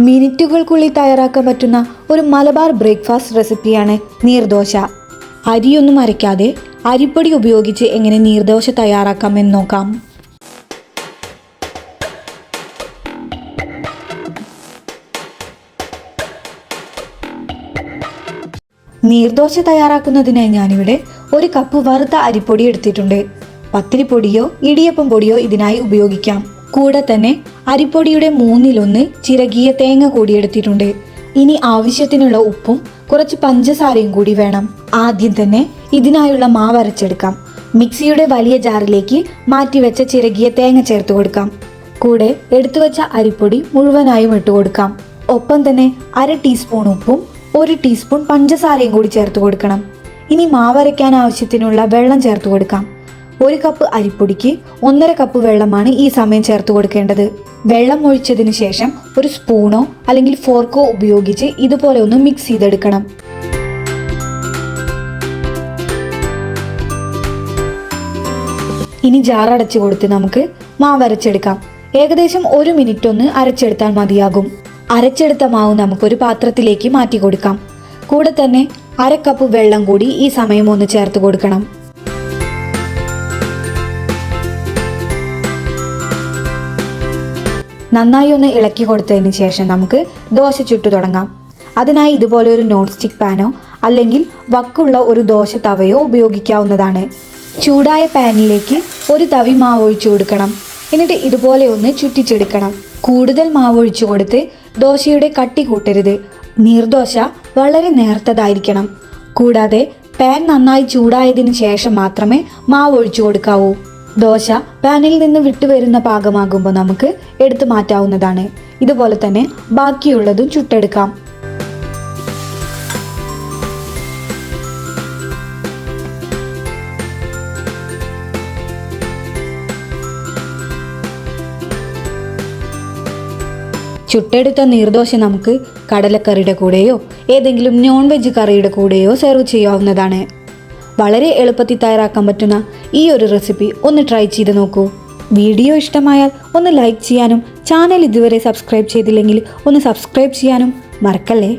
മിനിറ്റുകൾക്കുള്ളിൽ തയ്യാറാക്കാൻ പറ്റുന്ന ഒരു മലബാർ ബ്രേക്ക്ഫാസ്റ്റ് റെസിപ്പിയാണ് നീർദോശ. അരിയൊന്നും അരയ്ക്കാതെ അരിപ്പൊടി ഉപയോഗിച്ച് എങ്ങനെ നീർദോശ തയ്യാറാക്കാമെന്ന് നോക്കാം. നീർദോശ തയ്യാറാക്കുന്നതിനായി ഞാനിവിടെ 1 കപ്പ് വറുത്ത അരിപ്പൊടി എടുത്തിട്ടുണ്ട്. പത്തിരിപ്പൊടിയോ ഇടിയപ്പം പൊടിയോ ഇതിനായി ഉപയോഗിക്കാം. കൂടെ തന്നെ അരിപ്പൊടിയുടെ 1/3 ചിരകിയ തേങ്ങ കൂടി എടുത്തിട്ടുണ്ട്. ഇനി ആവശ്യത്തിനുള്ള ഉപ്പും കുറച്ച് പഞ്ചസാരയും കൂടി വേണം. ആദ്യം തന്നെ ഇതിനായുള്ള മാവ് അരച്ചെടുക്കാം. മിക്സിയുടെ വലിയ ജാറിലേക്ക് മാറ്റിവെച്ച ചിരകിയ തേങ്ങ ചേർത്ത് കൊടുക്കാം. കൂടെ എടുത്തു വെച്ച അരിപ്പൊടി മുഴുവനായും ഇട്ട് കൊടുക്കാം. ഒപ്പം തന്നെ 1/2 ടീസ്പൂൺ ഉപ്പും 1 ടീസ്പൂൺ പഞ്ചസാരയും കൂടി ചേർത്ത് കൊടുക്കണം. ഇനി മാവരയ്ക്കാൻ ആവശ്യത്തിനുള്ള വെള്ളം ചേർത്ത് കൊടുക്കാം. 1 കപ്പ് അരിപ്പൊടിക്ക് 1.5 കപ്പ് വെള്ളമാണ് ഈ സമയം ചേർത്ത് കൊടുക്കേണ്ടത്. വെള്ളം ഒഴിച്ചതിന് ശേഷം ഒരു സ്പൂണോ അല്ലെങ്കിൽ ഫോർക്കോ ഉപയോഗിച്ച് ഇതുപോലെ ഒന്ന് മിക്സ് ചെയ്തെടുക്കണം. ഇനി ജാർ അടച്ചു കൊടുത്ത് നമുക്ക് മാവ് അരച്ചെടുക്കാം. ഏകദേശം 1 മിനിറ്റ് ഒന്ന് അരച്ചെടുത്താൽ മതിയാകും. അരച്ചെടുത്ത മാവ് നമുക്കൊരു പാത്രത്തിലേക്ക് മാറ്റി കൊടുക്കാം. കൂടെ തന്നെ 1/2 കപ്പ് വെള്ളം കൂടി ഈ സമയം ഒന്ന് ചേർത്ത് കൊടുക്കണം. നന്നായി ഒന്ന് ഇളക്കി കൊടുത്തതിന് ശേഷം നമുക്ക് ദോശ ചുട്ടു തുടങ്ങാം. അതിനായി ഇതുപോലെ ഒരു നോൺ സ്റ്റിക്ക് പാനോ അല്ലെങ്കിൽ വക്കുള്ള ഒരു ദോശ തവയോ ഉപയോഗിക്കാവുന്നതാണ്. ചൂടായ പാനിലേക്ക് 1 തവി മാവ് ഒഴിച്ചു കൊടുക്കണം. എന്നിട്ട് ഇതുപോലെ ഒന്ന് ചുറ്റിച്ചെടുക്കണം. കൂടുതൽ മാവ് ഒഴിച്ചു കൊടുത്ത് ദോശയുടെ കട്ടി കൂട്ടരുത്. നീർദോശ വളരെ നേർത്തതായിരിക്കണം. കൂടാതെ പാൻ നന്നായി ചൂടായതിനു ശേഷം മാത്രമേ മാവ് ഒഴിച്ചു കൊടുക്കാവൂ. ദോശ പാനിൽ നിന്ന് വിട്ടുവരുന്ന പാകമാകുമ്പോൾ നമുക്ക് എടുത്തു മാറ്റാവുന്നതാണ്. ഇതുപോലെ തന്നെ ബാക്കിയുള്ളതും ചുട്ടെടുക്കാം. ചുട്ടെടുത്ത നീർദോശ നമുക്ക് കടലക്കറിയുടെ കൂടെയോ ഏതെങ്കിലും നോൺ വെജ് കറിയുടെ കൂടെയോ സെർവ് ചെയ്യാവുന്നതാണ്. വളരെ എളുപ്പത്തിൽ തയ്യാറാക്കാൻ പറ്റുന്ന ഈ ഒരു റെസിപ്പി ഒന്ന് ട്രൈ ചെയ്ത് നോക്കൂ. വീഡിയോ ഇഷ്ടമായാൽ ഒന്ന് ലൈക്ക് ചെയ്യാനും ചാനൽ ഇതുവരെ സബ്സ്ക്രൈബ് ചെയ്തില്ലെങ്കിൽ ഒന്ന് സബ്സ്ക്രൈബ് ചെയ്യാനും മറക്കല്ലേ.